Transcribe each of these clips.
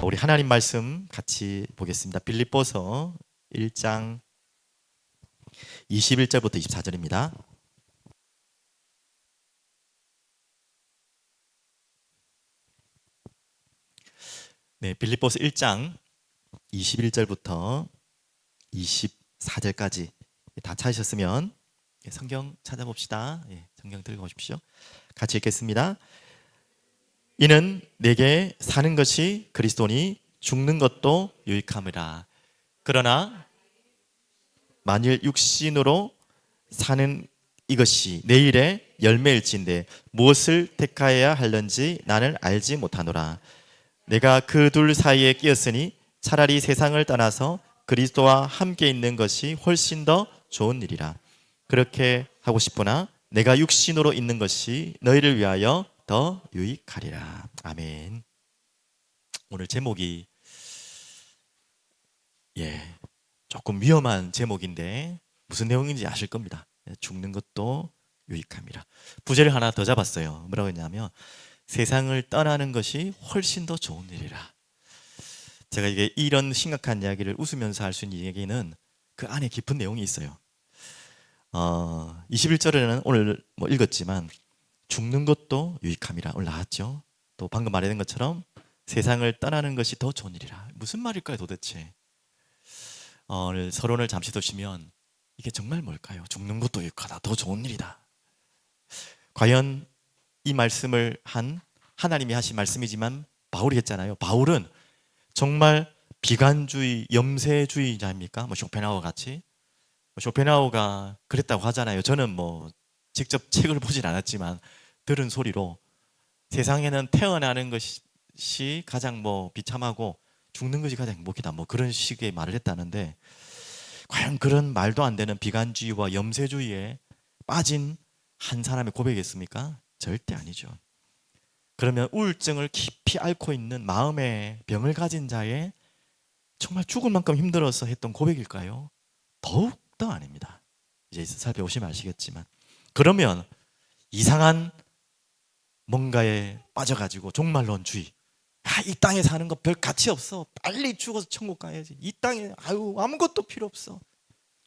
우리 하나님 말씀 같이 보겠습니다. 빌립보서 1장 21절부터 24절입니다. 네, 빌립보서 1장 21절부터 24절까지 다 찾으셨으면 성경 찾아봅시다. 성경 들고 오십시오. 같이 읽겠습니다. 이는 내게 사는 것이 그리스도니 죽는 것도 유익함이라. 그러나 만일 육신으로 사는 이것이 내일의 열매일진데 무엇을 택하여야 할는지 나는 알지 못하노라. 내가 그 둘 사이에 끼었으니 차라리 세상을 떠나서 그리스도와 함께 있는 것이 훨씬 더 좋은 일이라. 그렇게 하고 싶으나 내가 육신으로 있는 것이 너희를 위하여 더 유익하리라. 아멘. 오늘 제목이 조금 위험한 제목인데 무슨 내용인지 아실 겁니다. 죽는 것도 유익함이라. 부제를 하나 더 잡았어요. 뭐라고 했냐면 세상을 떠나는 것이 훨씬 더 좋은 일이라. 제가 이게 이런 심각한 이야기를 웃으면서 할 수 있는 얘기는 그 안에 깊은 내용이 있어요. 21절에는 오늘 읽었지만 죽는 것도 유익함이라 오늘 나왔죠. 또 방금 말했던 것처럼 세상을 떠나는 것이 더 좋은 일이라. 무슨 말일까요 도대체? 오늘 서론을 잠시 두시면 이게 정말 뭘까요? 죽는 것도 유익하다, 더 좋은 일이다. 과연 이 말씀을 한 하나님이 하신 말씀이지만 바울이 했잖아요. 바울은 정말 비관주의, 염세주의자입니까? 쇼펜하우어 같이. 쇼펜하우어가 그랬다고 하잖아요. 저는 직접 책을 보진 않았지만 들은 소리로 세상에는 태어나는 것이 가장 비참하고 죽는 것이 가장 행복이다. 그런 식의 말을 했다는데 과연 그런 말도 안 되는 비관주의와 염세주의에 빠진 한 사람의 고백이겠습니까? 절대 아니죠. 그러면 우울증을 깊이 앓고 있는 마음의 병을 가진 자의 정말 죽을 만큼 힘들어서 했던 고백일까요? 더욱더 아닙니다. 이제 살펴보시면 아시겠지만 그러면 이상한 뭔가에 빠져가지고 종말론주의, 이 땅에 사는 거 별 가치 없어, 빨리 죽어서 천국 가야지, 이 땅에 아무것도 필요 없어,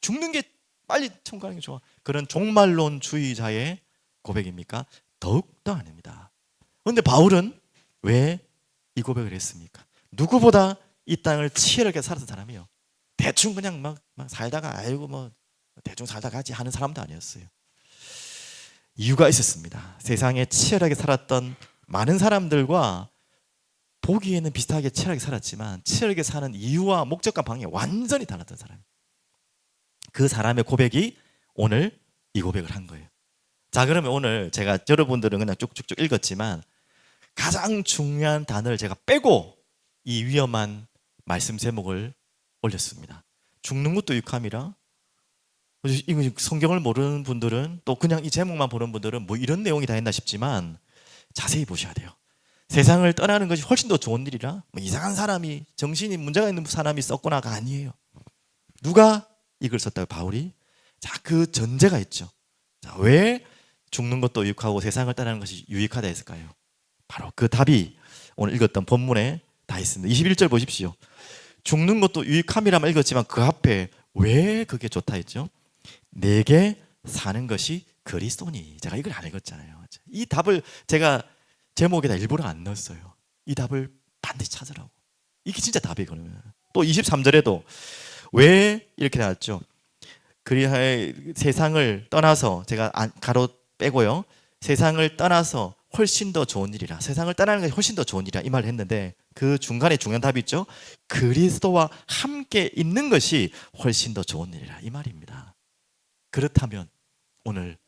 죽는 게 빨리 천국 가는 게 좋아, 그런 종말론주의자의 고백입니까? 더욱더 아닙니다. 그런데 바울은 왜 이 고백을 했습니까? 누구보다 이 땅을 치열하게 살았던 사람이요. 대충 그냥 막 살다가 대충 살다 가지 하는 사람도 아니었어요. 이유가 있었습니다. 세상에 치열하게 살았던 많은 사람들과 보기에는 비슷하게 치열하게 살았지만 치열하게 사는 이유와 목적과 방향이 완전히 달랐던 사람. 그 사람의 고백이 오늘 이 고백을 한 거예요. 자, 그러면 오늘 제가 여러분들은 그냥 쭉쭉쭉 읽었지만 가장 중요한 단어를 제가 빼고 이 위험한 말씀 제목을 올렸습니다. 죽는 것도 유익함이라. 이거 성경을 모르는 분들은 또 그냥 이 제목만 보는 분들은 이런 내용이 다 했나 싶지만 자세히 보셔야 돼요. 세상을 떠나는 것이 훨씬 더 좋은 일이라 이상한 사람이, 정신이 문제가 있는 사람이 썼구나가 아니에요. 누가 이걸 썼다고? 바울이. 자, 그 전제가 있죠. 자, 왜 죽는 것도 유익하고 세상을 떠나는 것이 유익하다 했을까요? 바로 그 답이 오늘 읽었던 본문에 다 있습니다. 21절 보십시오. 죽는 것도 유익함이라만 읽었지만 그 앞에 왜 그게 좋다 했죠? 내게 사는 것이 그리스도니. 제가 이걸 안 읽었잖아요. 이 답을 제가 제목에다 일부러 안 넣었어요. 이 답을 반드시 찾으라고. 이게 진짜 답이거든요. 또 23절에도 왜 이렇게 나왔죠? 그리하여 세상을 떠나서, 제가 가로 빼고요, 세상을 떠나서 훨씬 더 좋은 일이라. 세상을 떠나는 것이 훨씬 더 좋은 일이라 이 말을 했는데 그 중간에 중요한 답이 있죠. 그리스도와 함께 있는 것이 훨씬 더 좋은 일이라 이 말입니다. 그렇다면 오늘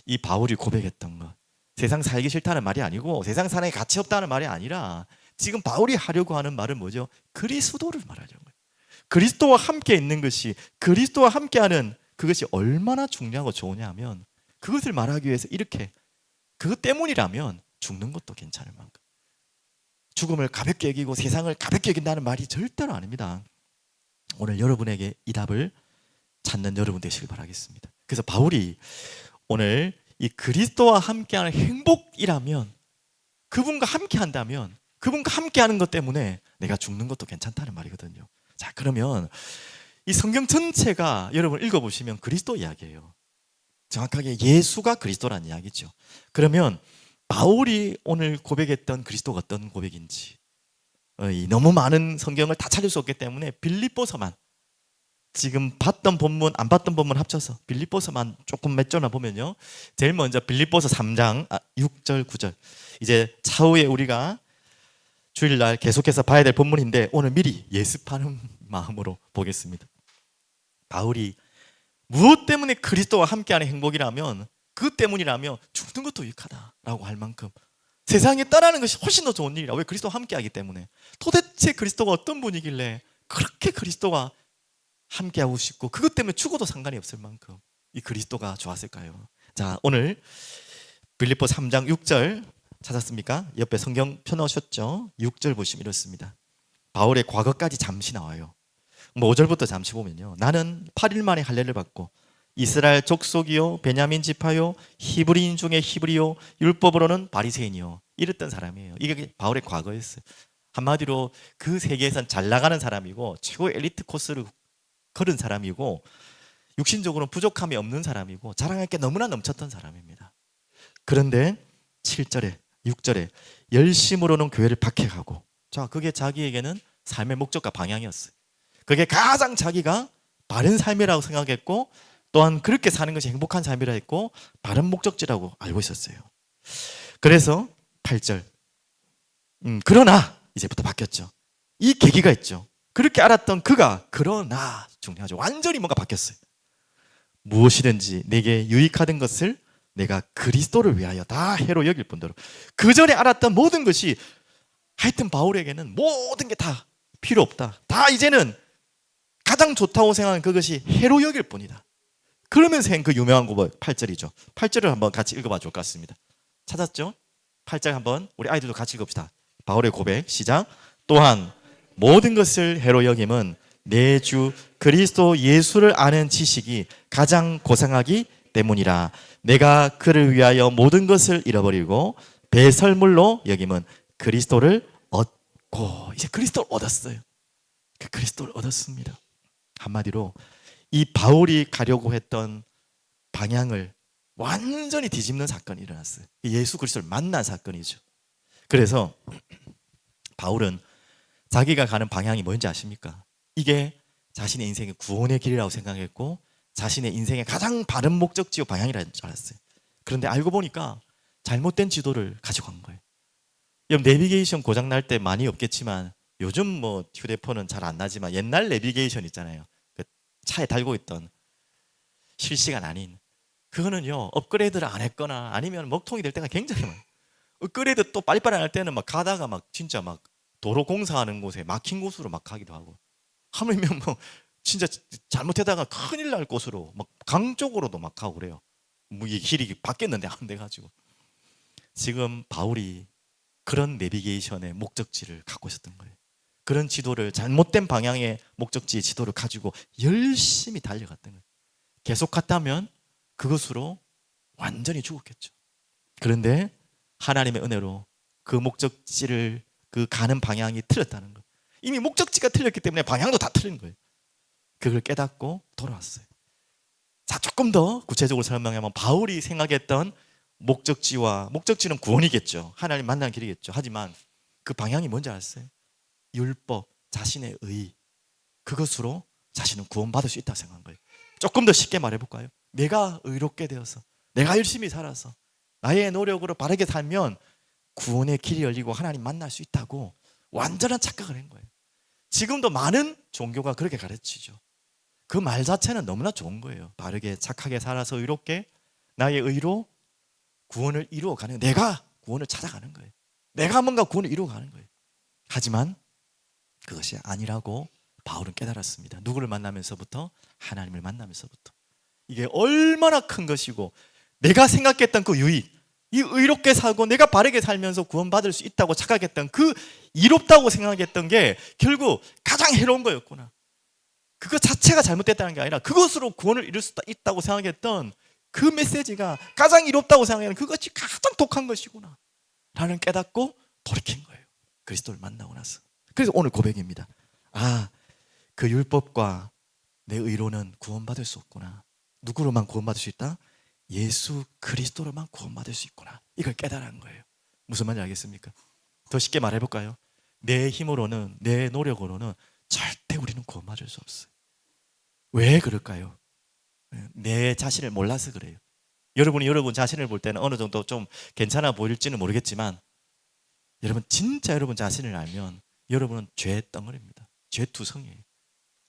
이 바울이 고백했던 것, 세상 살기 싫다는 말이 아니고 세상 사는 게 가치 없다는 말이 아니라 지금 바울이 하려고 하는 말은 뭐죠? 그리스도를 말하는 거예요. 그리스도와 함께 있는 것이, 그리스도와 함께하는 그것이 얼마나 중요하고 좋으냐 하면 그것을 말하기 위해서 이렇게, 그것 때문이라면 죽는 것도 괜찮을 만큼, 죽음을 가볍게 여기고 세상을 가볍게 여긴다는 말이 절대로 아닙니다. 오늘 여러분에게 이 답을 찾는 여러분 되시길 바라겠습니다. 그래서 바울이 오늘 이 그리스도와 함께하는 행복이라면, 그분과 함께한다면, 그분과 함께하는 것 때문에 내가 죽는 것도 괜찮다는 말이거든요. 자, 그러면 이 성경 전체가 여러분 읽어보시면 그리스도 이야기예요. 정확하게 예수가 그리스도라는 이야기죠. 그러면 바울이 오늘 고백했던 그리스도가 어떤 고백인지, 너무 많은 성경을 다 찾을 수 없기 때문에 빌립보서만, 지금 봤던 본문 안 봤던 본문 합쳐서 빌립보서만 조금 몇 절만 보면요, 제일 먼저 빌립보서 3장 6절 9절, 이제 차후에 우리가 주일날 계속해서 봐야 될 본문인데 오늘 미리 예습하는 마음으로 보겠습니다. 바울이 무엇 때문에 그리스도와 함께하는 행복이라면, 그 때문이라면 죽는 것도 유익하다라고 할 만큼 세상에 따라하는 것이 훨씬 더 좋은 일이라. 왜? 그리스도와 함께하기 때문에. 도대체 그리스도가 어떤 분이길래 그렇게 그리스도와 함께하고 싶고 그것 때문에 죽어도 상관이 없을 만큼 이 그리스도가 좋았을까요? 자, 오늘 빌립보 3장 6절 찾았습니까? 옆에 성경 펴놓으셨죠? 6절 보시면 이렇습니다. 바울의 과거까지 잠시 나와요. 5절부터 잠시 보면요, 나는 8일 만에 할례를 받고 이스라엘 족속이요 베냐민 지파요 히브리인 중에 히브리요 율법으로는 바리새인이요 이랬던 사람이에요. 이게 바울의 과거였어요. 한마디로 그 세계에선 잘 나가는 사람이고 최고의 엘리트 코스를 걸은 사람이고 육신적으로는 부족함이 없는 사람이고 자랑할 게 너무나 넘쳤던 사람입니다. 그런데 7절에 6절에 열심으로는 교회를 박해가고, 자, 그게 자기에게는 삶의 목적과 방향이었어요. 그게 가장 자기가 바른 삶이라고 생각했고 또한 그렇게 사는 것이 행복한 삶이라 했고 바른 목적지라고 알고 있었어요. 그래서 8절 그러나 이제부터 바뀌었죠. 이 계기가 있죠. 그렇게 알았던 그가 그러나 중요하죠. 완전히 뭔가 바뀌었어요. 무엇이든지 내게 유익하던 것을 내가 그리스도를 위하여 다 해로 여길 뿐더러, 그 전에 알았던 모든 것이 하여튼 바울에게는 모든 게 다 필요 없다. 다 이제는 가장 좋다고 생각하는 그것이 해로 여길 뿐이다. 그러면서 한 그 유명한 고백 8절이죠. 8절을 한번 같이 읽어봐 줄 것 같습니다. 찾았죠? 8절 한번 우리 아이들도 같이 읽읍시다. 바울의 고백 시작. 또한 모든 것을 해로 여김은 내 주 그리스도 예수를 아는 지식이 가장 고상하기 때문이라. 내가 그를 위하여 모든 것을 잃어버리고 배설물로 여김은 그리스도를 얻고, 이제 그리스도를 얻었어요. 그 그리스도를 얻었습니다. 한마디로 이 바울이 가려고 했던 방향을 완전히 뒤집는 사건이 일어났어요. 예수 그리스도를 만난 사건이죠. 그래서 바울은 자기가 가는 방향이 뭔지 아십니까? 이게 자신의 인생의 구원의 길이라고 생각했고 자신의 인생의 가장 바른 목적지요 방향이라는 줄 알았어요. 그런데 알고 보니까 잘못된 지도를 가지고 간 거예요. 여러분, 내비게이션 고장 날 때 많이 없겠지만 요즘 뭐 휴대폰은 잘 안 나지만 옛날 내비게이션 있잖아요. 그 차에 달고 있던 실시간 아닌, 그거는요 업그레이드를 안 했거나 아니면 먹통이 될 때가 굉장히 많아요. 업그레이드 또 빨리빨리 안 할 때는 막 가다가 막 진짜 막 도로 공사하는 곳에 막힌 곳으로 막 가기도 하고, 하물며 뭐 진짜 잘못하다가 큰일 날 곳으로 막 강 쪽으로도 막 가고 그래요. 뭐 이 길이 바뀌었는데 안 돼가지고. 지금 바울이 그런 내비게이션의 목적지를 갖고 있었던 거예요. 그런 지도를, 잘못된 방향의 목적지의 지도를 가지고 열심히 달려갔던 거예요. 계속 갔다면 그것으로 완전히 죽었겠죠. 그런데 하나님의 은혜로 그 목적지를, 그 가는 방향이 틀렸다는 거예요. 이미 목적지가 틀렸기 때문에 방향도 다 틀린 거예요. 그걸 깨닫고 돌아왔어요. 자, 조금 더 구체적으로 설명하면 바울이 생각했던 목적지는 구원이겠죠. 하나님 만나는 길이겠죠. 하지만 그 방향이 뭔지 알았어요? 율법, 자신의 의, 그것으로 자신은 구원받을 수 있다고 생각한 거예요. 조금 더 쉽게 말해볼까요? 내가 의롭게 되어서, 내가 열심히 살아서 나의 노력으로 바르게 살면 구원의 길이 열리고 하나님 만날 수 있다고 완전한 착각을 한 거예요. 지금도 많은 종교가 그렇게 가르치죠. 그 말 자체는 너무나 좋은 거예요. 바르게 착하게 살아서 의롭게 나의 의로 구원을 이루어가는, 내가 구원을 찾아가는 거예요. 내가 뭔가 구원을 이루어가는 거예요. 하지만 그것이 아니라고 바울은 깨달았습니다. 누구를 만나면서부터? 하나님을 만나면서부터. 이게 얼마나 큰 것이고, 내가 생각했던 그 유익, 이 의롭게 살고 내가 바르게 살면서 구원받을 수 있다고 착각했던 그 이롭다고 생각했던 게 결국 가장 해로운 거였구나. 그거 자체가 잘못됐다는 게 아니라 그것으로 구원을 이룰 수 있다고 생각했던 그 메시지가 가장 이롭다고 생각하는 그것이 가장 독한 것이구나 라는 깨닫고 돌이킨 거예요. 그리스도를 만나고 나서. 그래서 오늘 고백입니다. 아, 그 율법과 내 의로는 구원받을 수 없구나. 누구로만 구원받을 수 있다? 예수 그리스도로만 구원받을 수 있구나. 이걸 깨달은 거예요. 무슨 말인지 알겠습니까? 더 쉽게 말해볼까요? 내 힘으로는, 내 노력으로는 절대 우리는 구원받을 수 없어요. 왜 그럴까요? 내 자신을 몰라서 그래요. 여러분이 여러분 자신을 볼 때는 어느 정도 좀 괜찮아 보일지는 모르겠지만, 여러분 진짜 여러분 자신을 알면 여러분은 죄의 덩어리입니다. 죄투성이에요.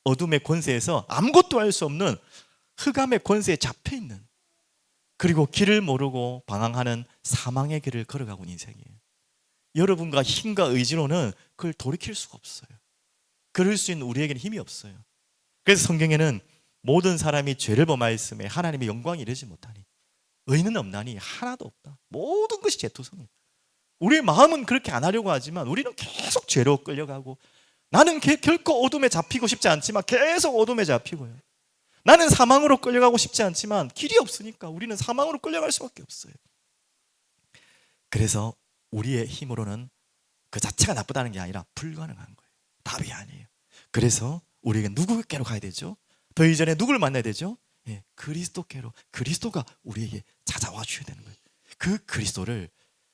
어둠의 권세에서 아무것도 할 수 없는 흑암의 권세에 잡혀있는, 그리고 길을 모르고 방황하는 사망의 길을 걸어가고 있는 인생이에요. 여러분과 힘과 의지로는 그걸 돌이킬 수가 없어요. 그럴 수 있는 우리에게는 힘이 없어요. 그래서 성경에는 모든 사람이 죄를 범하였음에 하나님의 영광이 이르지 못하니 의는 없나니 하나도 없다. 모든 것이 죄투성이에요. 우리의 마음은 그렇게 안 하려고 하지만 우리는 계속 죄로 끌려가고, 나는 결코 어둠에 잡히고 싶지 않지만 계속 어둠에 잡히고요. 나는 사망으로 끌려가고 싶지 않지만 길이 없으니까 우리는 사망으로 끌려갈 수밖에 없어요. 그래서 우리의 힘으로는 그 자체가 나쁘다는 게 아니라 불가능한 거예요. 답이 아니에요. 그래서 우리에게 누구께로 가야 되죠? 더 이전에 누구를 만나야 되죠? 예, 그리스도께로. 그리스도가 우리에게 찾아와 주셔야 되는 거예요. 그 그리스도를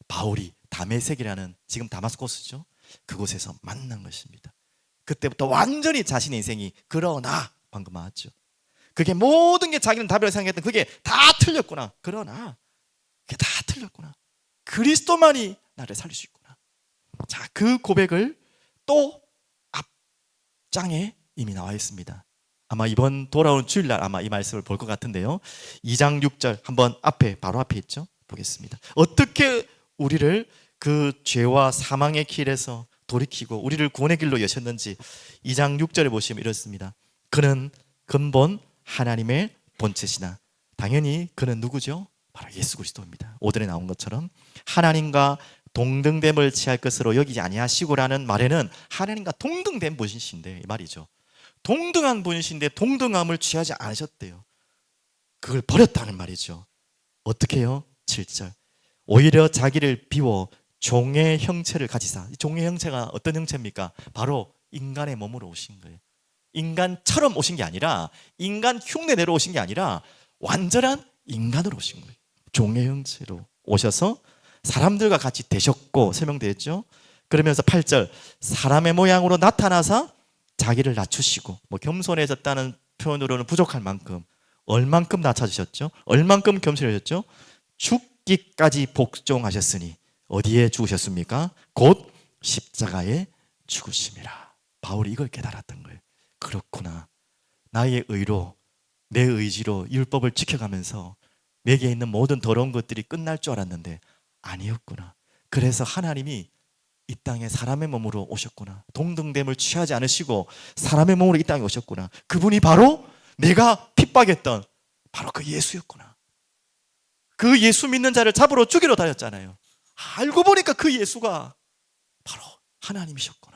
바울이 다메섹이라는, 지금 다마스코스죠, 그곳에서 만난 것입니다. 그때부터 완전히 자신의 인생이, 그러나 방금 말했죠, 그게 모든 게 자기는 답이라고 생각했던 그게 다 틀렸구나. 그러나 그게 다 틀렸구나. 그리스도만이 나를 살릴 수 있구나. 자, 그 고백을 또 앞장에 이미 나와 있습니다. 아마 이번 돌아온 주일날 아마 이 말씀을 볼 것 같은데요, 2장 6절 한번 앞에, 바로 앞에 있죠, 보겠습니다. 어떻게 우리를 그 죄와 사망의 길에서 돌이키고 우리를 구원의 길로 여셨는지 2장 6절에 보시면 이렇습니다. 그는 근본 하나님의 본체시나. 당연히 그는 누구죠? 바로 예수 그리스도입니다. 5절에 나온 것처럼 하나님과 동등됨을 취할 것으로 여기지 아니하시고라는 말에는 하나님과 동등된 분이신데, 이 말이죠. 동등한 분이신데 동등함을 취하지 않으셨대요. 그걸 버렸다는 말이죠. 어떻게 해요? 7절. 오히려 자기를 비워 종의 형체를 가지사. 종의 형체가 어떤 형체입니까? 바로 인간의 몸으로 오신 거예요. 인간처럼 오신 게 아니라, 인간 흉내내러 오신 게 아니라 완전한 인간으로 오신 거예요. 종의 형체로 오셔서 사람들과 같이 되셨고, 설명되었죠. 그러면서 8절, 사람의 모양으로 나타나서 자기를 낮추시고, 겸손해졌다는 표현으로는 부족할 만큼 얼만큼 낮춰주셨죠? 얼만큼 겸손해졌죠? 죽기까지 복종하셨으니 어디에 죽으셨습니까? 곧 십자가에 죽으심이라. 바울이 이걸 깨달았던 거예요. 그렇구나. 나의 의로, 내 의지로 율법을 지켜가면서 내게 있는 모든 더러운 것들이 끝날 줄 알았는데 아니었구나. 그래서 하나님이 이 땅에 사람의 몸으로 오셨구나. 동등됨을 취하지 않으시고 사람의 몸으로 이 땅에 오셨구나. 그분이 바로 내가 핍박했던 바로 그 예수였구나. 그 예수 믿는 자를 잡으러 죽이러 다녔잖아요. 알고 보니까 그 예수가 바로 하나님이셨구나.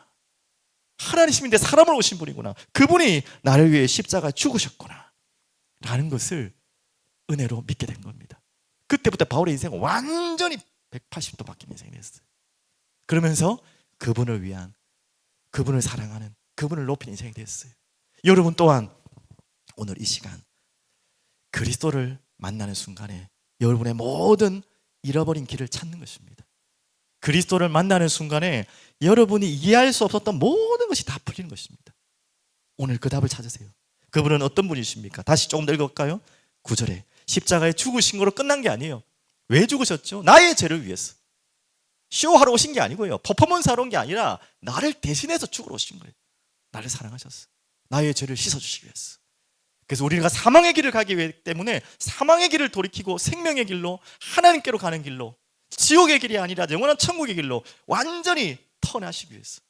하나님이신데 사람을 오신 분이구나. 그분이 나를 위해 십자가에 죽으셨구나 라는 것을 은혜로 믿게 된 겁니다. 그때부터 바울의 인생은 완전히 180도 바뀐 인생이 됐어요. 그러면서 그분을 위한, 그분을 사랑하는, 그분을 높인 인생이 됐어요. 여러분 또한 오늘 이 시간 그리스도를 만나는 순간에 여러분의 모든 잃어버린 길을 찾는 것입니다. 그리스도를 만나는 순간에 여러분이 이해할 수 없었던 모든 것이 다 풀리는 것입니다. 오늘 그 답을 찾으세요. 그분은 어떤 분이십니까? 다시 조금 더 읽어볼까요? 9절에 십자가에 죽으신 거로 끝난 게 아니에요. 왜 죽으셨죠? 나의 죄를 위해서. 쇼하러 오신 게 아니고요, 퍼포먼스 하러 온 게 아니라 나를 대신해서 죽으러 오신 거예요. 나를 사랑하셨어. 나의 죄를 씻어주시기 위해서. 그래서 우리가 사망의 길을 가기 위해 때문에 사망의 길을 돌이키고 생명의 길로, 하나님께로 가는 길로, 지옥의 길이 아니라 영원한 천국의 길로 완전히 턴하시기 위해서,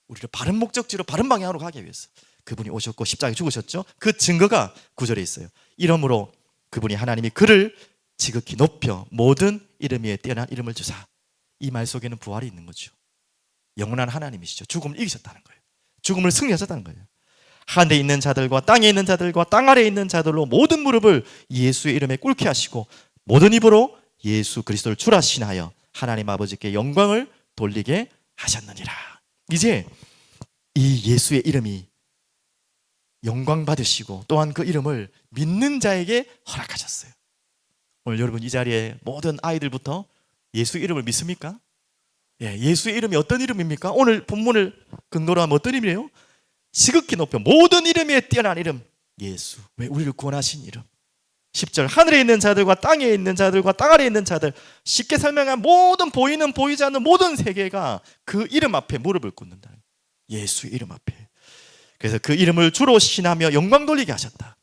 우리를 바른 목적지로, 바른 방향으로 가기 위해서 그분이 오셨고 십자가에 죽으셨죠. 그 증거가 9절에 있어요. 이러므로 그분이, 하나님이 그를 지극히 높여 모든 이름 위에 뛰어난 이름을 주사. 이 말 속에는 부활이 있는 거죠. 영원한 하나님이시죠. 죽음을 이기셨다는 거예요. 죽음을 승리하셨다는 거예요. 하늘에 있는 자들과 땅에 있는 자들과 땅 아래에 있는 자들로 모든 무릎을 예수의 이름에 꿇게 하시고 모든 입으로 예수 그리스도를 주라 신하여 하나님 아버지께 영광을 돌리게 하셨느니라. 이제 이 예수의 이름이 영광 받으시고 또한 그 이름을 믿는 자에게 허락하셨어요. 오늘 여러분 이 자리에 모든 아이들부터 예수 이름을 믿습니까? 예, 예수의 이름이 어떤 이름입니까? 오늘 본문을 근거로 하면 어떤 이름이에요? 지극히 높여 모든 이름에 뛰어난 이름 예수. 왜? 우리를 구원하신 이름. 10절 하늘에 있는 자들과 땅에 있는 자들과 땅 아래에 있는 자들, 쉽게 설명한 모든 보이는 보이지 않는 모든 세계가 그 이름 앞에 무릎을 꿇는다. 예수의 이름 앞에. 그래서 그 이름을 주로 신하며 영광 돌리게 하셨다.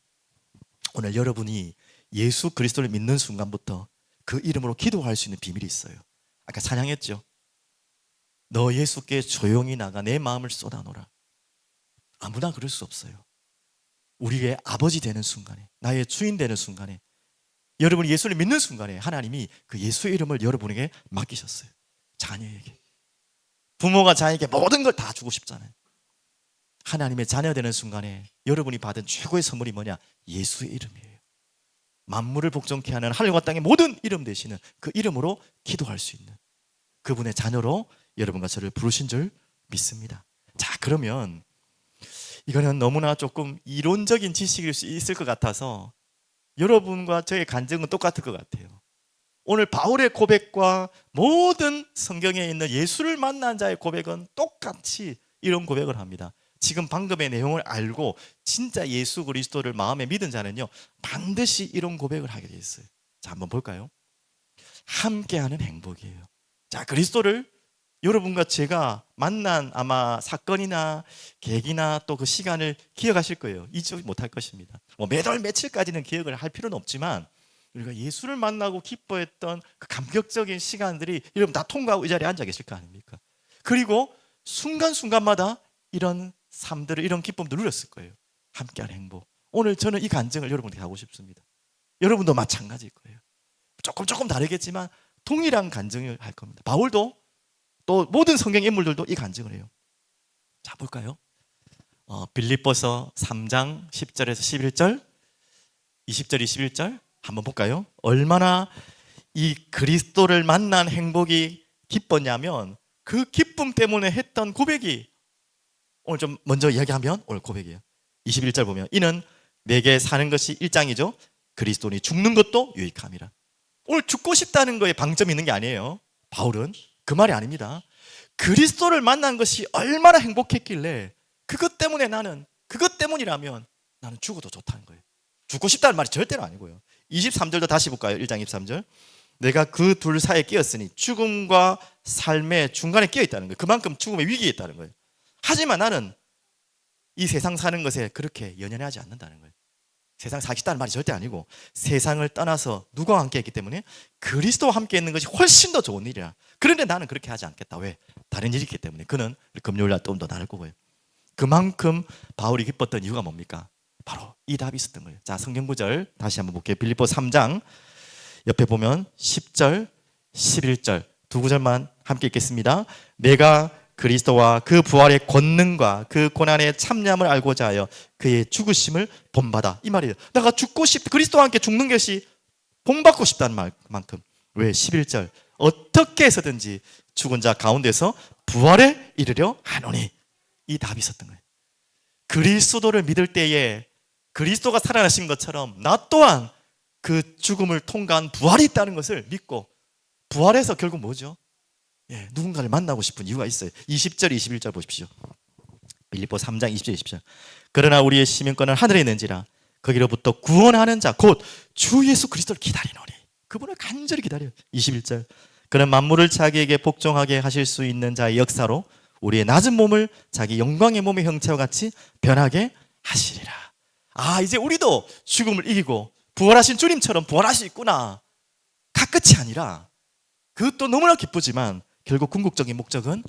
오늘 여러분이 예수 그리스도를 믿는 순간부터 그 이름으로 기도할 수 있는 비밀이 있어요. 아까 찬양했죠. 너 예수께 조용히 나가 내 마음을 쏟아놓으라. 아무나 그럴 수 없어요. 우리의 아버지 되는 순간에, 나의 주인 되는 순간에, 여러분이 예수를 믿는 순간에 하나님이 그 예수의 이름을 여러분에게 맡기셨어요. 자녀에게. 부모가 자녀에게 모든 걸 다 주고 싶잖아요. 하나님의 자녀 되는 순간에 여러분이 받은 최고의 선물이 뭐냐? 예수의 이름이에요. 만물을 복종케 하는 하늘과 땅의 모든 이름 되시는 그 이름으로 기도할 수 있는 그분의 자녀로 여러분과 저를 부르신 줄 믿습니다. 자, 그러면 이거는 너무나 조금 이론적인 지식일 수 있을 것 같아서 여러분과 저의 간증은 똑같을 것 같아요. 오늘 바울의 고백과 모든 성경에 있는 예수를 만난 자의 고백은 똑같이 이런 고백을 합니다. 지금 방금의 내용을 알고 진짜 예수 그리스도를 마음에 믿은 자는요, 반드시 이런 고백을 하게 돼 있어요. 자, 한번 볼까요? 함께하는 행복이에요. 자, 그리스도를 여러분과 제가 만난 아마 사건이나 계기나 또 그 시간을 기억하실 거예요. 잊지 못할 것입니다. 뭐 매달 며칠까지는 기억을 할 필요는 없지만 우리가 예수를 만나고 기뻐했던 그 감격적인 시간들이 여러분 다 통과하고 이 자리에 앉아 계실 거 아닙니까? 그리고 순간순간마다 이런 삶들을, 이런 기쁨도 누렸을 거예요. 함께하는 행복. 오늘 저는 이 간증을 여러분에게 하고 싶습니다. 여러분도 마찬가지일 거예요. 조금 다르겠지만 동일한 간증을 할 겁니다. 바울도 또 모든 성경 인물들도 이 간증을 해요. 자, 볼까요? 빌립보서 3장 10절에서 11절, 20절, 21절 한번 볼까요? 얼마나 이 그리스도를 만난 행복이 기뻤냐면 그 기쁨 때문에 했던 고백이 오늘 좀 먼저 이야기하면 오늘 고백이에요. 21절 보면 이는 내게 사는 것이 일장이죠. 그리스도니 죽는 것도 유익함이라. 오늘 죽고 싶다는 거에 방점이 있는 게 아니에요. 바울은 그 말이 아닙니다. 그리스도를 만난 것이 얼마나 행복했길래 그것 때문이라면 나는 죽어도 좋다는 거예요. 죽고 싶다는 말이 절대로 아니고요. 23절도 다시 볼까요? 1장 23절. 내가 그 둘 사이에 끼었으니 죽음과 삶의 중간에 끼어 있다는 거예요. 그만큼 죽음의 위기에 있다는 거예요. 하지만 나는 이 세상 사는 것에 그렇게 연연하지 않는다는 거예요. 세상 살기 싫다는 말이 절대 아니고 세상을 떠나서 누구와 함께 했기 때문에 그리스도와 함께 있는 것이 훨씬 더 좋은 일이야. 그런데 나는 그렇게 하지 않겠다. 왜? 다른 일이 있기 때문에. 그는 금요일날 좀 더 나눌 거고요. 그만큼 바울이 기뻤던 이유가 뭡니까? 바로 이 답이 있었던 거예요. 자, 성경 구절 다시 한번 볼게요. 빌립보 3장 옆에 보면 10절, 11절 두 구절만 함께 읽겠습니다. 내가 그리스도와 그 부활의 권능과 그 고난의 참념을 알고자 하여 그의 죽으심을 본받아. 이 말이에요. 내가 그리스도와 함께 죽는 것이 본받고 싶다는 말만큼. 왜? 11절 어떻게 해서든지 죽은 자 가운데서 부활에 이르려 하노니. 이 답이 있었던 거예요. 그리스도를 믿을 때에 그리스도가 살아나신 것처럼 나 또한 그 죽음을 통과한 부활이 있다는 것을 믿고, 부활해서 결국 뭐죠? 예, 누군가를 만나고 싶은 이유가 있어요. 20절, 21절 보십시오. 빌립보 3장 20절, 20절. 그러나 우리의 시민권은 하늘에 있는지라 거기로부터 구원하는 자 곧 주 예수 그리스도를 기다리노니. 그분을 간절히 기다려요. 21절. 그는 만물을 자기에게 복종하게 하실 수 있는 자의 역사로 우리의 낮은 몸을 자기 영광의 몸의 형체와 같이 변하게 하시리라. 아, 이제 우리도 죽음을 이기고 부활하신 주님처럼 부활할 수 있구나. 다 끝이 아니라 그것도 너무나 기쁘지만 결국 궁극적인 목적은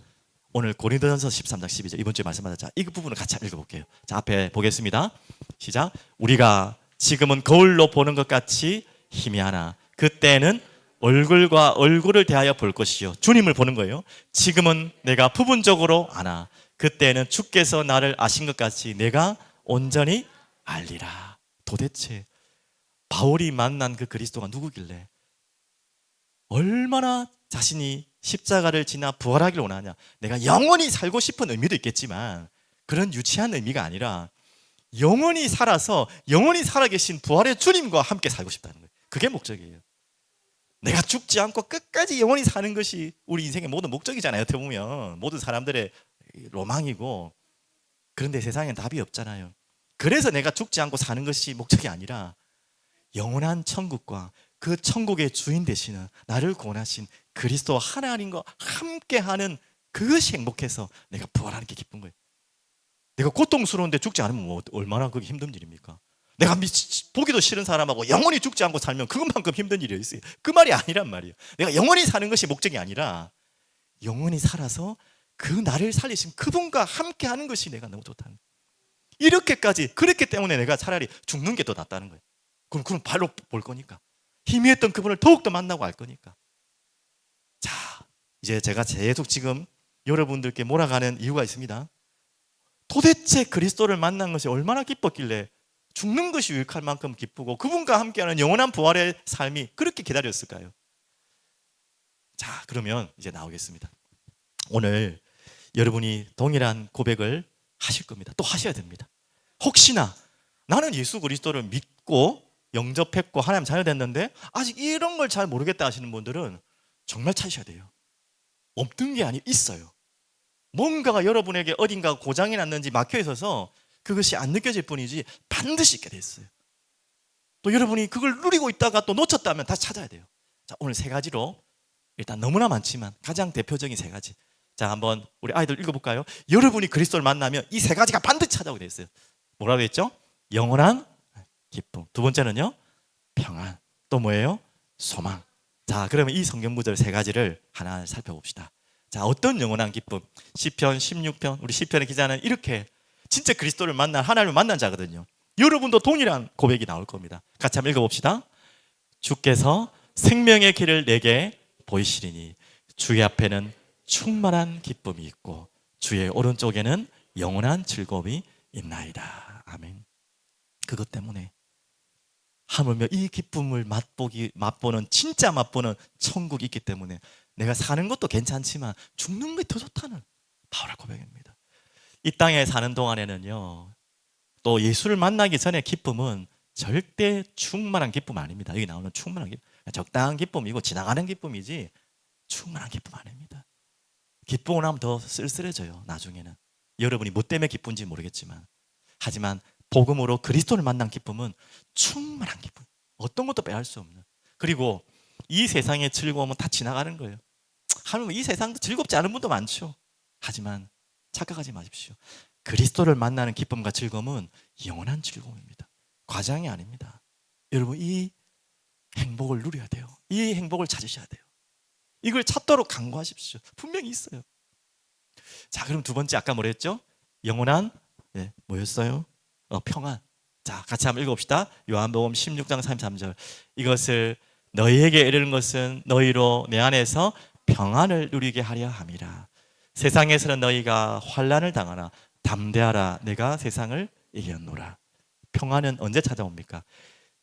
오늘 고린도전서 13장 12절 이번 주에 말씀하자. 자, 이 부분을 같이 한번 읽어볼게요. 자, 앞에 보겠습니다. 시작. 우리가 지금은 거울로 보는 것 같이 희미하나 그때는 얼굴과 얼굴을 대하여 볼 것이요. 주님을 보는 거예요. 지금은 내가 부분적으로 아나 그때는 주께서 나를 아신 것 같이 내가 온전히 알리라. 도대체 바울이 만난 그 그리스도가 누구길래 얼마나 자신이 십자가를 지나 부활하기를 원하냐? 내가 영원히 살고 싶은 의미도 있겠지만 그런 유치한 의미가 아니라 영원히 살아서 영원히 살아계신 부활의 주님과 함께 살고 싶다는 거예요. 그게 목적이에요. 내가 죽지 않고 끝까지 영원히 사는 것이 우리 인생의 모든 목적이잖아요. 어떻게 보면 모든 사람들의 로망이고, 그런데 세상엔 답이 없잖아요. 그래서 내가 죽지 않고 사는 것이 목적이 아니라 영원한 천국과 그 천국의 주인 되시는 나를 구원하신 그리스도 하나님과 함께하는 그것이 행복해서 내가 부활하는 게 기쁜 거예요. 내가 고통스러운데 죽지 않으면 뭐 얼마나 그게 힘든 일입니까? 내가 보기도 싫은 사람하고 영원히 죽지 않고 살면 그것만큼 힘든 일이 있어요. 그 말이 아니란 말이에요. 내가 영원히 사는 것이 목적이 아니라 영원히 살아서 그 나를 살리신 그분과 함께하는 것이 내가 너무 좋다는 거예요. 이렇게까지, 그렇기 때문에 내가 차라리 죽는 게 더 낫다는 거예요. 그럼 발로 볼 거니까, 희미했던 그분을 더욱더 만나고 알 거니까. 자, 이제 제가 계속 지금 여러분들께 몰아가는 이유가 있습니다. 도대체 그리스도를 만난 것이 얼마나 기뻤길래 죽는 것이 유익할 만큼 기쁘고 그분과 함께하는 영원한 부활의 삶이 그렇게 기다렸을까요? 자, 그러면 이제 나오겠습니다. 오늘 여러분이 동일한 고백을 하실 겁니다. 또 하셔야 됩니다. 혹시나 나는 예수 그리스도를 믿고 영접했고 하나님 자녀 됐는데 아직 이런 걸 잘 모르겠다 하시는 분들은 정말 찾으셔야 돼요. 없는 게 아니라 있어요. 뭔가가 여러분에게 어딘가 고장이 났는지 막혀 있어서 그것이 안 느껴질 뿐이지 반드시 있게 돼 있어요. 또 여러분이 그걸 누리고 있다가 또 놓쳤다면 다시 찾아야 돼요. 자, 오늘 세 가지로, 일단 너무나 많지만 가장 대표적인 세 가지. 자, 한번 우리 아이들 읽어볼까요? 여러분이 그리스도를 만나면 이 세 가지가 반드시 찾아오게 돼 있어요. 뭐라고 했죠? 영원한 기쁨. 두 번째는요, 평안. 또 뭐예요? 소망. 자, 그러면 이 성경 구절 세 가지를 하나 살펴봅시다. 자, 어떤 영원한 기쁨? 시편 16편, 우리 시편의 기자는 이렇게 진짜 그리스도를 만난, 하나님을 만난 자거든요. 여러분도 동일한 고백이 나올 겁니다. 같이 한번 읽어봅시다. 주께서 생명의 길을 내게 보이시리니 주의 앞에는 충만한 기쁨이 있고 주의 오른쪽에는 영원한 즐거움이 있나이다. 아멘. 그것 때문에 하물며 이 기쁨을 맛보는, 진짜 맛보는 천국이 있기 때문에 내가 사는 것도 괜찮지만 죽는 게 더 좋다는 바울의 고백입니다. 이 땅에 사는 동안에는요, 또 예수를 만나기 전에 기쁨은 절대 충만한 기쁨 아닙니다. 여기 나오는 충만한 기쁨, 적당한 기쁨이고 지나가는 기쁨이지 충만한 기쁨 아닙니다. 기쁨을 하면 더 쓸쓸해져요. 나중에는 여러분이 뭐 때문에 기쁜지 모르겠지만, 하지만 복음으로 그리스도를 만난 기쁨은 충만한 기쁨, 어떤 것도 빼앗을 수 없는. 그리고 이 세상의 즐거움은 다 지나가는 거예요. 하면 이 세상도 즐겁지 않은 분도 많죠. 하지만 착각하지 마십시오. 그리스도를 만나는 기쁨과 즐거움은 영원한 즐거움입니다. 과장이 아닙니다. 여러분, 이 행복을 누려야 돼요. 이 행복을 찾으셔야 돼요. 이걸 찾도록 간구하십시오. 분명히 있어요. 자, 그럼 두 번째, 아까 뭐라 했죠? 영원한, 뭐였어요? 평안. 자, 같이 한번 읽어봅시다. 요한복음 16장 33절. 이것을 너희에게 이르는 것은 너희로 내 안에서 평안을 누리게 하려 함이라. 세상에서는 너희가 환난을 당하나 담대하라, 내가 세상을 이겼노라. 평안은 언제 찾아옵니까?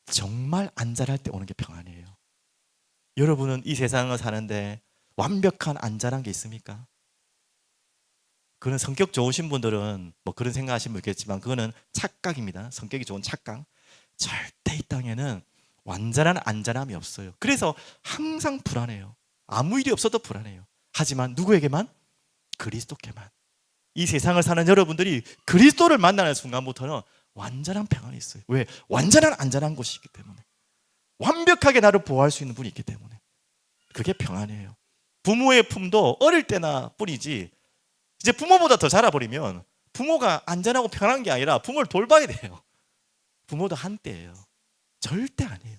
정말 안전할 때 오는 게 평안이에요. 여러분은 이 세상을 사는데 완벽한 안전한 게 있습니까? 그런 성격 좋으신 분들은 뭐 그런 생각하시면 있겠지만 그거는 착각입니다. 성격이 좋은 착각. 절대 이 땅에는 완전한 안전함이 없어요. 그래서 항상 불안해요. 아무 일이 없어도 불안해요. 하지만 누구에게만? 그리스도께만. 이 세상을 사는 여러분들이 그리스도를 만나는 순간부터는 완전한 평안이 있어요. 왜? 완전한 안전한 곳이 있기 때문에. 완벽하게 나를 보호할 수 있는 분이 있기 때문에. 그게 평안이에요. 부모의 품도 어릴 때나 뿐이지, 이제 부모보다 더 자라버리면 부모가 안전하고 편한 게 아니라 부모를 돌봐야 돼요. 부모도 한때예요. 절대 아니에요.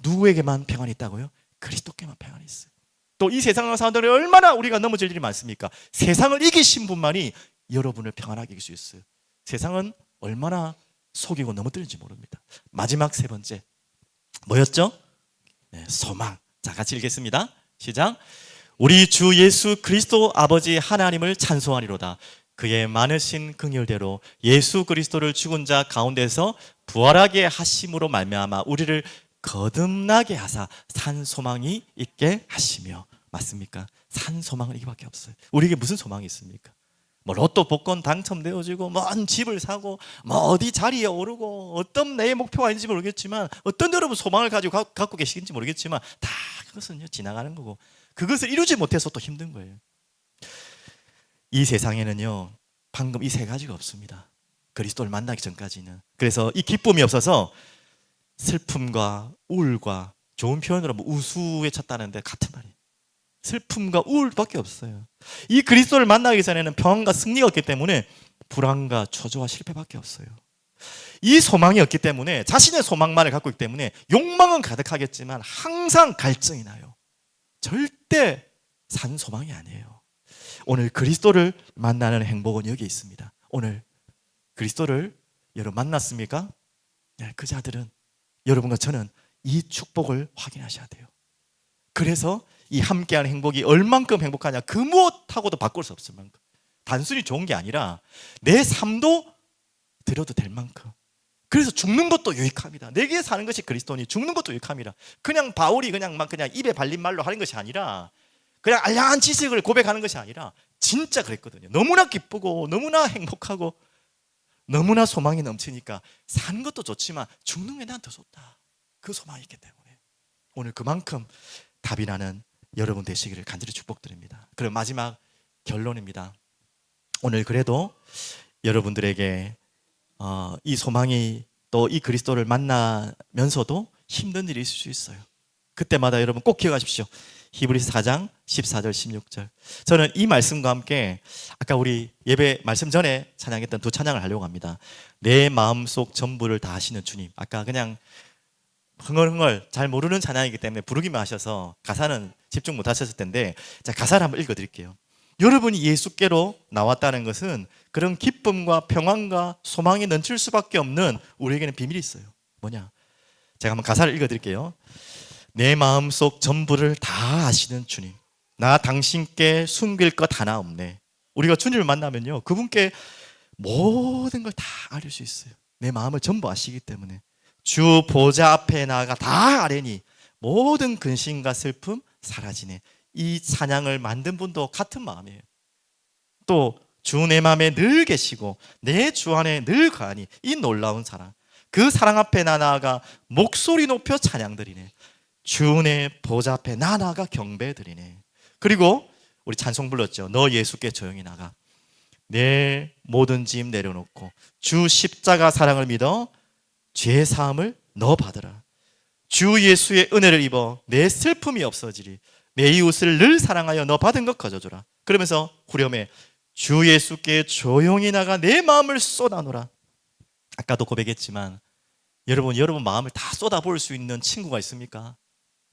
누구에게만 평안이 있다고요? 그리스도께만 평안이 있어요. 또 이 세상의 사람들이 얼마나 우리가 넘어질 일이 많습니까? 세상을 이기신 분만이 여러분을 평안하게 이길 수 있어요. 세상은 얼마나 속이고 넘어뜨리는지 모릅니다. 마지막 세 번째, 뭐였죠? 소망. 자, 같이 읽겠습니다. 시작. 우리 주 예수 그리스도 아버지 하나님을 찬송하리로다. 그의 많으신 긍휼대로 예수 그리스도를 죽은 자 가운데서 부활하게 하심으로 말미암아 우리를 거듭나게 하사 산 소망이 있게 하시며. 맞습니까? 산 소망은 이거밖에 없어요. 우리에게 무슨 소망이 있습니까? 뭐 로또 복권 당첨되어지고 먼 집을 사고 뭐 어디 자리에 오르고 어떤 내 목표가 있는지 모르겠지만 어떤 여러분 소망을 가지고 갖고 계시는지 모르겠지만 다 그것은요 지나가는 거고 그것을 이루지 못해서 또 힘든 거예요. 이 세상에는요 방금 이 세 가지가 없습니다. 그리스도를 만나기 전까지는. 그래서 이 기쁨이 없어서 슬픔과 우울과 좋은 표현으로 뭐 우수에 찼다는데 같은 말이에요. 슬픔과 우울밖에 없어요. 이 그리스도를 만나기 전에는 평안과 승리가 없기 때문에 불안과 초조와 실패밖에 없어요. 이 소망이 없기 때문에 자신의 소망만을 갖고 있기 때문에 욕망은 가득하겠지만 항상 갈증이 나요. 절대 산 소망이 아니에요. 오늘 그리스도를 만나는 행복은 여기 있습니다. 오늘 그리스도를 여러분 만났습니까? 네, 그 자들은 여러분과 저는 이 축복을 확인하셔야 돼요. 그래서 이 함께하는 행복이 얼만큼 행복하냐 그 무엇하고도 바꿀 수 없을 만큼 단순히 좋은 게 아니라 내 삶도 드려도 될 만큼 그래서 죽는 것도 유익합니다. 내게 사는 것이 그리스도니 죽는 것도 유익합니다. 그냥 바울이 그냥 입에 발린 말로 하는 것이 아니라 그냥 알량한 지식을 고백하는 것이 아니라 진짜 그랬거든요. 너무나 기쁘고 너무나 행복하고 너무나 소망이 넘치니까 사는 것도 좋지만 죽는 게 난 더 좋다. 그 소망이 있기 때문에 오늘 그만큼 답이 나는 여러분 되시기를 간절히 축복드립니다. 그럼 마지막 결론입니다. 오늘 그래도 여러분들에게 이 소망이 또 이 그리스도를 만나면서도 힘든 일이 있을 수 있어요. 그때마다 여러분 꼭 기억하십시오. 히브리서 4장 14절 16절. 저는 이 말씀과 함께 아까 우리 예배 말씀 전에 찬양했던 두 찬양을 하려고 합니다. 내 마음속 전부를 다 하시는 주님. 아까 그냥 흥얼흥얼 잘 모르는 찬양이기 때문에 부르기만 하셔서 가사는 집중 못 하셨을 텐데 자, 가사를 한번 읽어드릴게요. 여러분이 예수께로 나왔다는 것은 그런 기쁨과 평안과 소망이 넘칠 수밖에 없는 우리에게는 비밀이 있어요. 뭐냐? 제가 한번 가사를 읽어드릴게요. 내 마음속 전부를 다 아시는 주님, 나 당신께 숨길 것 하나 없네. 우리가 주님을 만나면요 그분께 모든 걸 다 알릴 수 있어요. 내 마음을 전부 아시기 때문에 주 보좌 앞에 나아가 다 아뢰니 모든 근심과 슬픔 사라지네. 이 찬양을 만든 분도 같은 마음이에요. 또 주 내 마음에 늘 계시고 내 주 안에 늘 거하니 이 놀라운 사랑, 그 사랑 앞에 나 나아가 목소리 높여 찬양드리네. 주 내 보좌 앞에 나 나아가 경배드리네. 그리고 우리 찬송 불렀죠. 너 예수께 조용히 나가 내 모든 짐 내려놓고 주 십자가 사랑을 믿어 죄 사함을 너 받으라. 주 예수의 은혜를 입어 내 슬픔이 없어지리. 내 이웃을 늘 사랑하여 너 받은 것 거저주라. 그러면서 후렴에 주 예수께 조용히 나가 내 마음을 쏟아놓으라. 아까도 고백했지만 여러분 마음을 다 쏟아부을 수 있는 친구가 있습니까?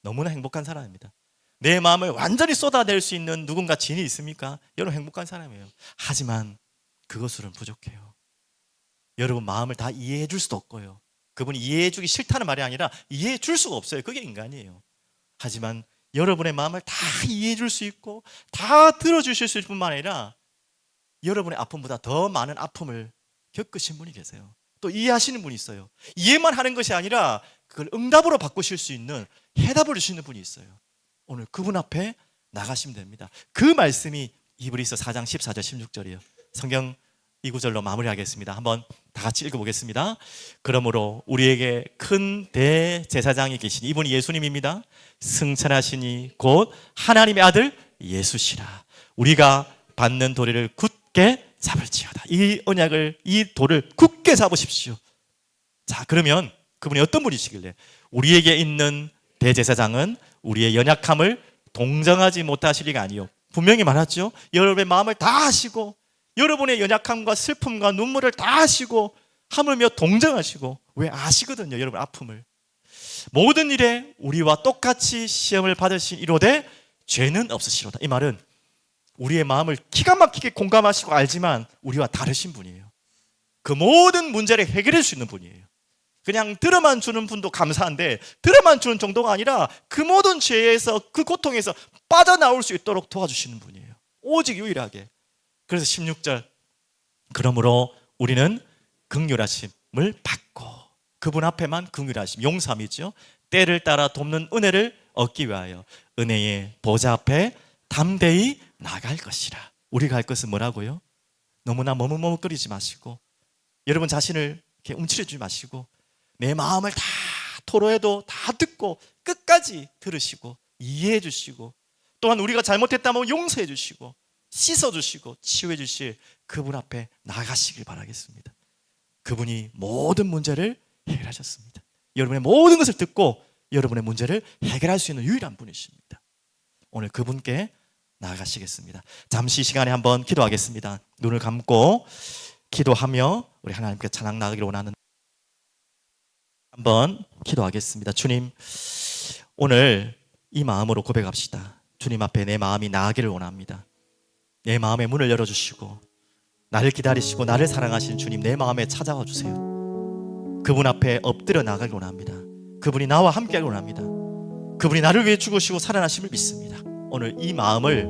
너무나 행복한 사람입니다. 내 마음을 완전히 쏟아낼 수 있는 누군가 지인이 있습니까? 여러분 행복한 사람이에요. 하지만 그것으로는 부족해요. 여러분 마음을 다 이해해 줄 수도 없고요. 그분이 이해해 주기 싫다는 말이 아니라 이해해 줄 수가 없어요. 그게 인간이에요. 하지만 여러분의 마음을 다 이해해 줄 수 있고 다 들어주실 수 있을 뿐만 아니라 여러분의 아픔보다 더 많은 아픔을 겪으신 분이 계세요. 또 이해하시는 분이 있어요. 이해만 하는 것이 아니라 그걸 응답으로 바꾸실 수 있는 해답을 주시는 분이 있어요. 오늘 그분 앞에 나가시면 됩니다. 그 말씀이 히브리서 4장 14절 16절이에요. 성경 이 구절로 마무리하겠습니다. 한번 다 같이 읽어보겠습니다. 그러므로 우리에게 큰 대제사장이 계시니 이분이 예수님입니다. 승천하시니 곧 하나님의 아들 예수시라. 우리가 받는 도리를 굳게 잡을지어다. 이 언약을, 이 도를 굳게 잡으십시오. 자, 그러면 그분이 어떤 분이시길래 우리에게 있는 대제사장은 우리의 연약함을 동정하지 못하실 리가 아니요. 분명히 말하죠. 여러분의 마음을 다 아시고 여러분의 연약함과 슬픔과 눈물을 다 아시고 하물며 동정하시고 왜 아시거든요. 여러분 아픔을. 모든 일에 우리와 똑같이 시험을 받으신 이로되 죄는 없으시로다. 이 말은 우리의 마음을 기가 막히게 공감하시고 알지만 우리와 다르신 분이에요. 그 모든 문제를 해결해 줄 수 있는 분이에요. 그냥 들어만 주는 분도 감사한데 들어만 주는 정도가 아니라 그 모든 죄에서 그 고통에서 빠져나올 수 있도록 도와주시는 분이에요. 오직 유일하게. 그래서 16절 그러므로 우리는 긍휼하심을 받고 그분 앞에만 긍휼하심, 용서함이죠. 때를 따라 돕는 은혜를 얻기 위하여 은혜의 보좌 앞에 담대히 나갈 것이라. 우리가 할 것은 뭐라고요? 너무나 머뭇머뭇거리지 마시고, 여러분 자신을 이렇게 움츠려주지 마시고, 내 마음을 다 토로해도 다 듣고 끝까지 들으시고 이해해 주시고, 또한 우리가 잘못했다면 용서해 주시고 씻어 주시고 치유해 주실 그분 앞에 나가시길 바라겠습니다. 그분이 모든 문제를 해결하셨습니다. 여러분의 모든 것을 듣고 여러분의 문제를 해결할 수 있는 유일한 분이십니다. 오늘 그분께 나아가시겠습니다. 잠시 시간에 한번 기도하겠습니다. 눈을 감고 기도하며 우리 하나님께 찬양 나가기를 원하는 한번 기도하겠습니다. 주님, 오늘 이 마음으로 고백합시다. 주님 앞에 내 마음이 나아가기를 원합니다. 내 마음의 문을 열어주시고 나를 기다리시고 나를 사랑하시는 주님, 내 마음에 찾아와 주세요. 그분 앞에 엎드려 나가길 원합니다. 그분이 나와 함께하길 원합니다. 그분이 나를 위해 죽으시고 살아나심을 믿습니다. 오늘 이 마음을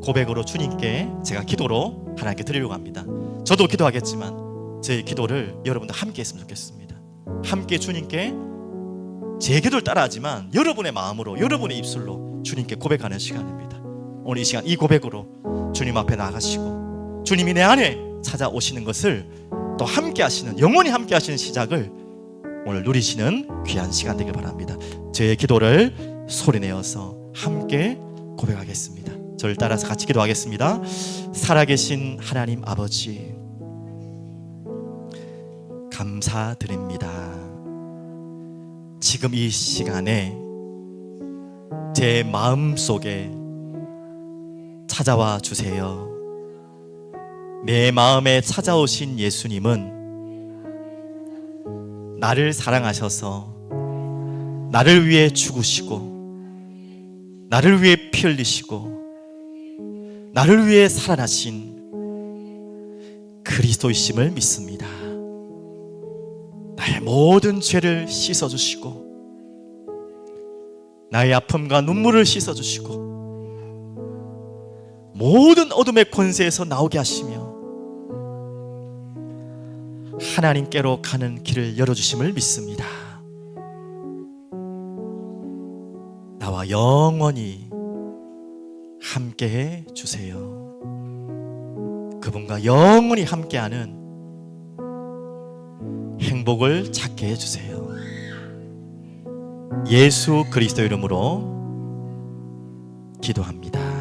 고백으로 주님께 제가 기도로 하나님께 드리려고 합니다. 저도 기도하겠지만 제 기도를 여러분도 함께 했으면 좋겠습니다. 함께 주님께 제 기도를 따라하지만 여러분의 마음으로, 여러분의 입술로 주님께 고백하는 시간입니다. 오늘 이 시간 이 고백으로 주님 앞에 나가시고 주님이 내 안에 찾아오시는 것을 또 함께 하시는, 영원히 함께 하시는 시작을 오늘 누리시는 귀한 시간 되길 바랍니다. 제 기도를 소리내어서 함께 고백하겠습니다. 저를 따라서 같이 기도하겠습니다. 살아계신 하나님 아버지, 감사드립니다. 지금 이 시간에 제 마음속에 찾아와 주세요. 내 마음에 찾아오신 예수님은 나를 사랑하셔서 나를 위해 죽으시고 나를 위해 피 흘리시고 나를 위해 살아나신 그리스도이심을 믿습니다. 나의 모든 죄를 씻어주시고 나의 아픔과 눈물을 씻어주시고 모든 어둠의 권세에서 나오게 하시며 하나님께로 가는 길을 열어주심을 믿습니다. 나와 영원히 함께해 주세요. 그분과 영원히 함께하는 행복을 찾게 해주세요. 예수 그리스도 이름으로 기도합니다.